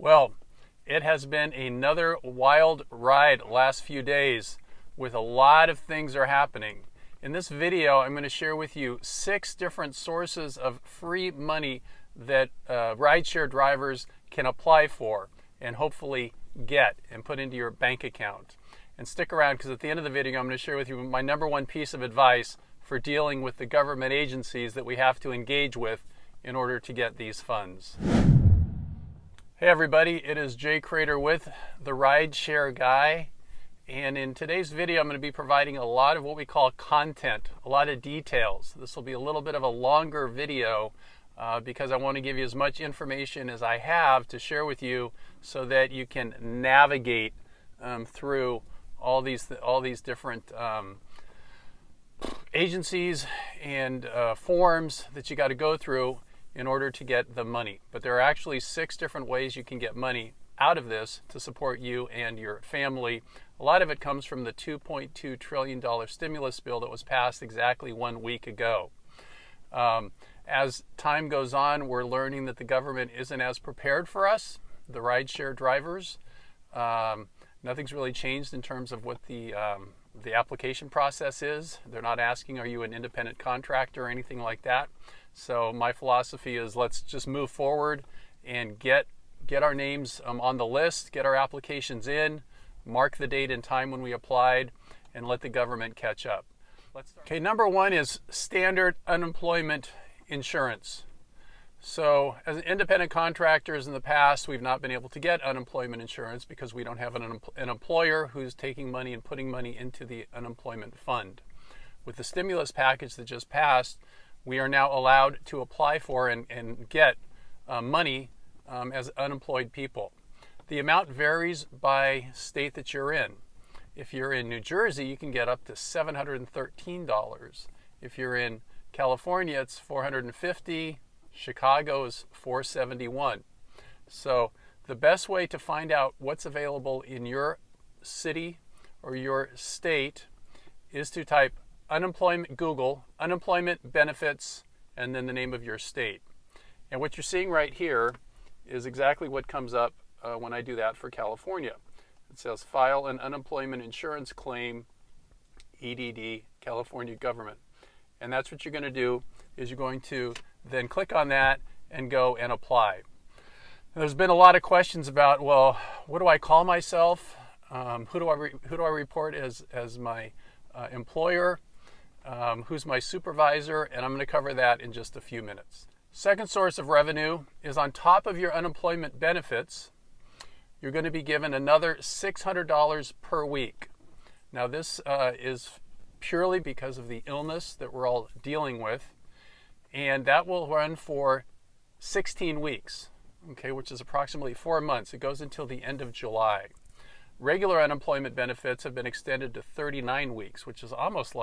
Well, it has been another wild ride last few days with a lot of things are happening. In this video, I'm going to share with you 6 different sources of free money that rideshare drivers can apply for and hopefully get and put into your bank account. And stick around because at the end of the video, I'm going to share with you my #1 piece of advice for dealing with the government agencies that we have to engage with in order to get these funds. Hey everybody, it is Jay Crater with the Rideshare Guy, and in today's video I'm going to be providing a lot of what we call content, a lot of details. This will be a little bit of a longer video because I want to give you as much information as I have to share with you so that you can navigate through all these different agencies and forms that you got to go through in order to get the money. But there are actually 6 different ways you can get money out of this to support you and your family. A lot of it comes from the $2.2 trillion stimulus bill that was passed exactly 1 week ago. As time goes on, we're learning that the government isn't as prepared for us, the rideshare drivers. Nothing's really changed in terms of what the application process is. They're not asking, are you an independent contractor or anything like that. So my philosophy is let's just move forward and get our names on the list, get our applications in, mark the date and time when we applied, and let the government catch up. Okay, #1 is standard unemployment insurance. So as independent contractors in the past, we've not been able to get unemployment insurance because we don't have an employer who's taking money and putting money into the unemployment fund. With the stimulus package that just passed, we are now allowed to apply for and get money as unemployed people. The amount varies by state that you're in. If you're in New Jersey, you can get up to $713. If you're in California, it's $450. Chicago is $471. So the best way to find out what's available in your city or your state is to type Google unemployment benefits and then the name of your state. And what you're seeing right here is exactly what comes up when I do that for California. It says file an unemployment insurance claim, EDD, California government. And that's what you're going to do is you're going to then click on that and go and apply. There's been a lot of questions about, well, what do I call myself? Who do I report as my employer? Who's my supervisor? And I'm going to cover that in just a few minutes. Second source of revenue is on top of your unemployment benefits, you're going to be given another $600 per week. Now this is purely because of the illness that we're all dealing with, and that will run for 16 weeks, okay, which is approximately 4 months. It goes until the end of July. Regular unemployment benefits have been extended to 39 weeks, which is almost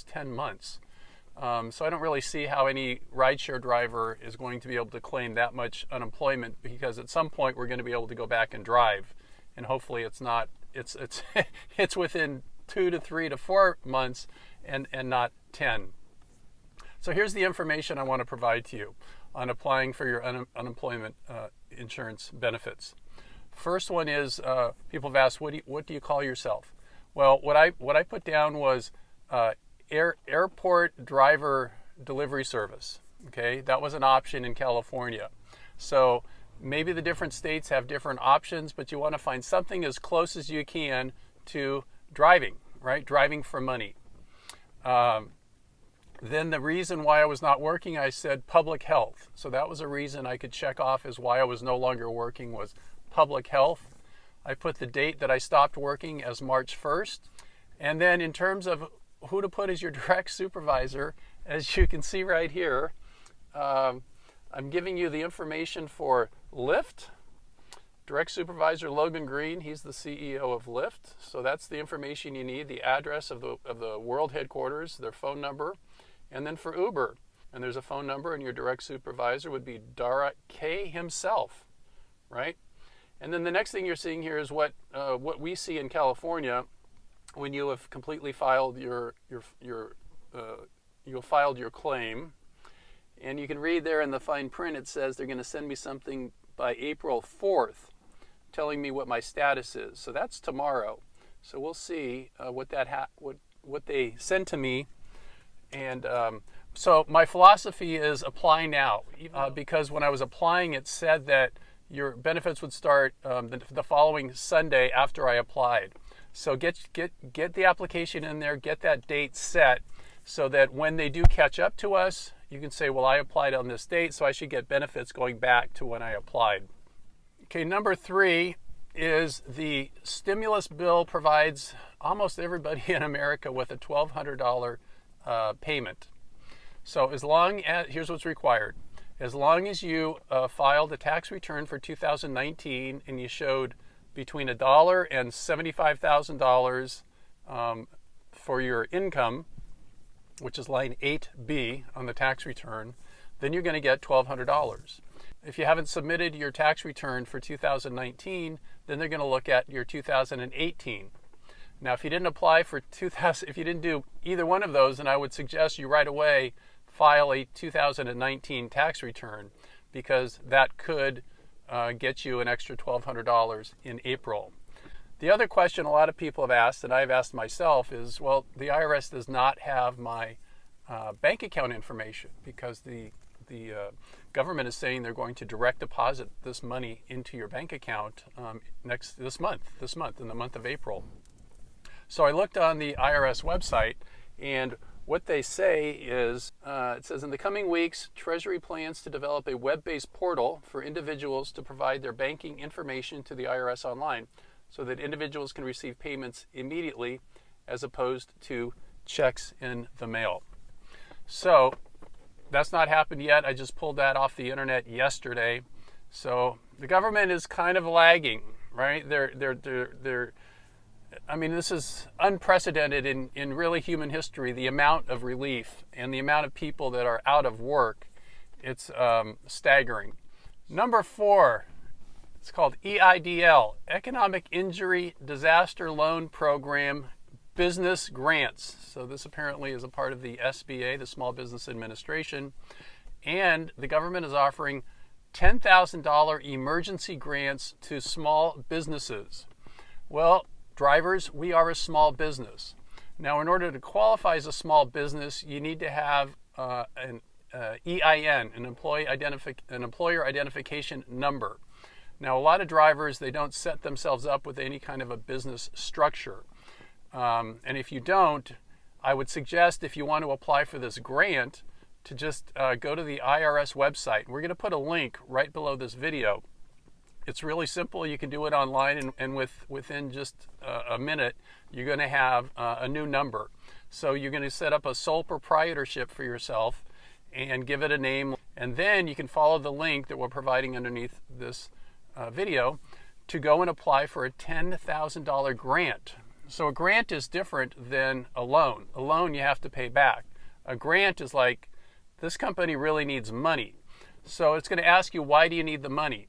10 months. So I don't really see how any rideshare driver is going to be able to claim that much unemployment, because at some point we're going to be able to go back and drive, and hopefully it's it's within 2 to 3 to 4 months and not 10. So here's the information I want to provide to you on applying for your unemployment insurance benefits. First one is people have asked, what do you call yourself? Well, what I put down was airport driver delivery service. Okay, that was an option in California. So maybe the different states have different options, but you want to find something as close as you can to driving, right? Driving for money. Then the reason why I was not working, I said public health. So that was a reason I could check off as why I was no longer working was public health. I put the date that I stopped working as March 1st. And then in terms of who to put as your direct supervisor, as you can see right here, I'm giving you the information for Lyft. Direct supervisor Logan Green, he's the CEO of Lyft. So that's the information you need, the address of the world headquarters, their phone number. And then for Uber, and there's a phone number, and your direct supervisor would be Dara K himself, right? And then the next thing you're seeing here is what we see in California when you have completely filed your claim. And you can read there in the fine print, it says they're going to send me something by April 4th, telling me what my status is. So that's tomorrow. So we'll see what they send to me. And so my philosophy is apply now, because when I was applying, it said that your benefits would start the following Sunday after I applied. So get the application in there, get that date set, so that when they do catch up to us, you can say, well, I applied on this date, so I should get benefits going back to when I applied. Okay, number 3 is the stimulus bill provides almost everybody in America with a $1,200 payment. So as long as, here's what's required. As long as you filed a tax return for 2019 and you showed between $1 and $75,000 for your income, which is line 8B on the tax return, then you're going to get $1,200. If you haven't submitted your tax return for 2019, then they're going to look at your 2018. Now, if you didn't apply for if you didn't do either one of those, then I would suggest you right away file a 2019 tax return, because that could get you an extra $1,200 in April. The other question a lot of people have asked, and I've asked myself, is, well, the IRS does not have my bank account information, because the government is saying they're going to direct deposit this money into your bank account this month, in the month of April. So I looked on the IRS website, and what they say is, it says, in the coming weeks, Treasury plans to develop a web-based portal for individuals to provide their banking information to the IRS online, so that individuals can receive payments immediately as opposed to checks in the mail. So that's not happened yet. I just pulled that off the internet yesterday. So the government is kind of lagging, right? I mean, this is unprecedented in really human history, the amount of relief and the amount of people that are out of work. It's staggering. Number 4, it's called EIDL, Economic Injury Disaster Loan Program Business Grants. So this apparently is a part of the SBA, the Small Business Administration, and the government is offering $10,000 emergency grants to small businesses. Well, drivers, we are a small business. Now, in order to qualify as a small business, you need to have an EIN, an employer identification number. Now, a lot of drivers, they don't set themselves up with any kind of a business structure. And if you don't, I would suggest, if you want to apply for this grant, to just go to the IRS website. We're going to put a link right below this video. It's really simple. You can do it online, and within just a minute, you're going to have a new number. So you're going to set up a sole proprietorship for yourself and give it a name. And then you can follow the link that we're providing underneath this video to go and apply for a $10,000 grant. So a grant is different than a loan. A loan you have to pay back. A grant is like, this company really needs money. So it's going to ask you, why do you need the money?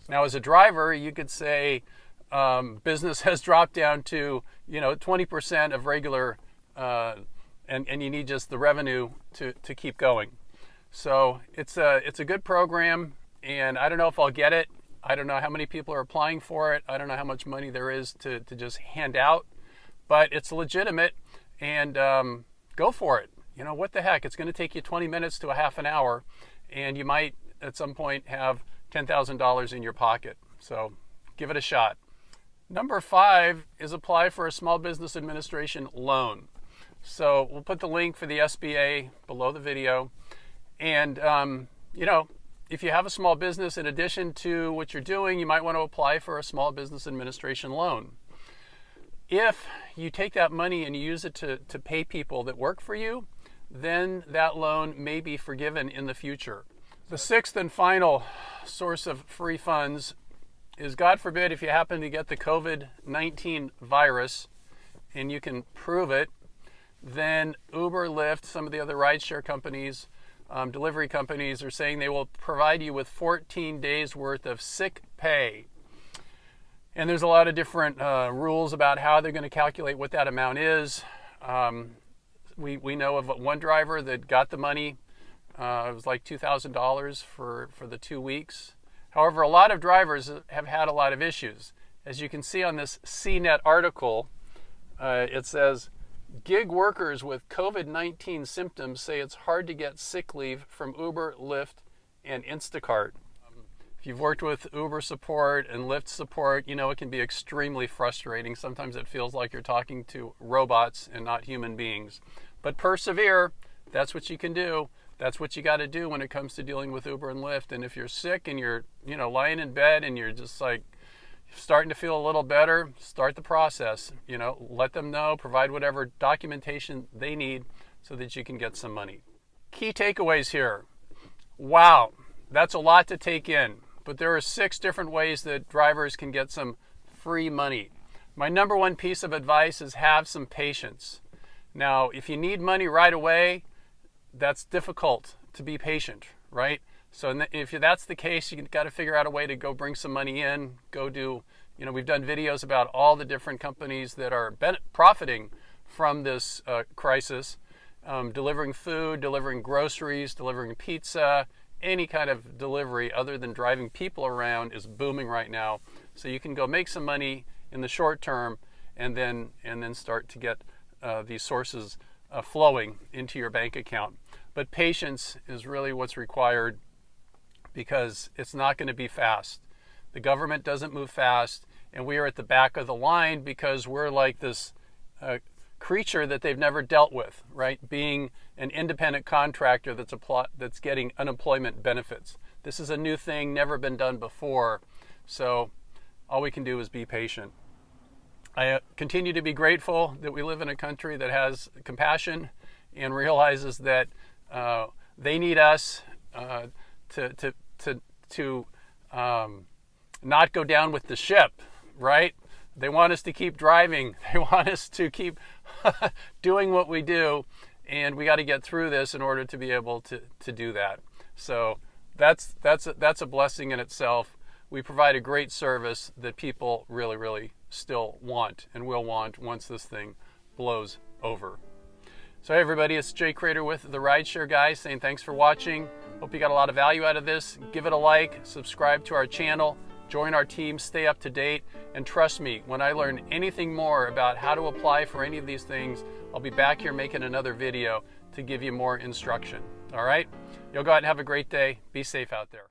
Now, as a driver, you could say business has dropped down to 20% of regular, and you need just the revenue to keep going. So it's a good program, and I don't know if I'll get it. I don't know how many people are applying for it. I don't know how much money there is to just hand out, but it's legitimate, and go for it. What the heck? It's going to take you 20 minutes to a half an hour, and you might at some point have $10,000 in your pocket. So give it a shot. Number 5 is apply for a Small Business Administration loan. So we'll put the link for the SBA below the video. And, if you have a small business, in addition to what you're doing, you might want to apply for a Small Business Administration loan. If you take that money and you use it to pay people that work for you, then that loan may be forgiven in the future. The 6th and final source of free funds is, God forbid, if you happen to get the COVID-19 virus and you can prove it, then Uber, Lyft, some of the other rideshare companies, delivery companies are saying they will provide you with 14 days worth of sick pay. And there's a lot of different rules about how they're going to calculate what that amount is. We know of one driver that got the money. It was like $2,000 for the 2 weeks. However, a lot of drivers have had a lot of issues. As you can see on this CNET article, it says, gig workers with COVID-19 symptoms say it's hard to get sick leave from Uber, Lyft, and Instacart. If you've worked with Uber support and Lyft support, you know it can be extremely frustrating. Sometimes it feels like you're talking to robots and not human beings. But persevere. That's what you can do. That's what you got to do when it comes to dealing with Uber and Lyft. And if you're sick and you're, lying in bed and you're just like starting to feel a little better, start the process. Let them know, provide whatever documentation they need so that you can get some money. Key takeaways here. Wow, that's a lot to take in. But there are 6 different ways that drivers can get some free money. My number one piece of advice is have some patience. Now, if you need money right away, that's difficult to be patient, right? So if that's the case, you've got to figure out a way to go bring some money in, go do, we've done videos about all the different companies that are profiting from this crisis, delivering food, delivering groceries, delivering pizza, any kind of delivery other than driving people around is booming right now. So you can go make some money in the short term and then start to get these sources flowing into your bank account. But patience is really what's required because it's not going to be fast. The government doesn't move fast, and we are at the back of the line because we're like this creature that they've never dealt with, right? Being an independent contractor that's getting unemployment benefits. This is a new thing, never been done before. So all we can do is be patient. I continue to be grateful that we live in a country that has compassion and realizes that they need us to not go down with the ship, right? They want us to keep driving. They want us to keep doing what we do, and we got to get through this in order to be able to do that. So that's a blessing in itself. We provide a great service that people really, really still want and will want once this thing blows over. So hey everybody, it's Jay Crater with the Rideshare Guys saying thanks for watching. Hope you got a lot of value out of this. Give it a like, subscribe to our channel, join our team, stay up to date, and trust me, when I learn anything more about how to apply for any of these things, I'll be back here making another video to give you more instruction. All right? You'll go out and have a great day. Be safe out there.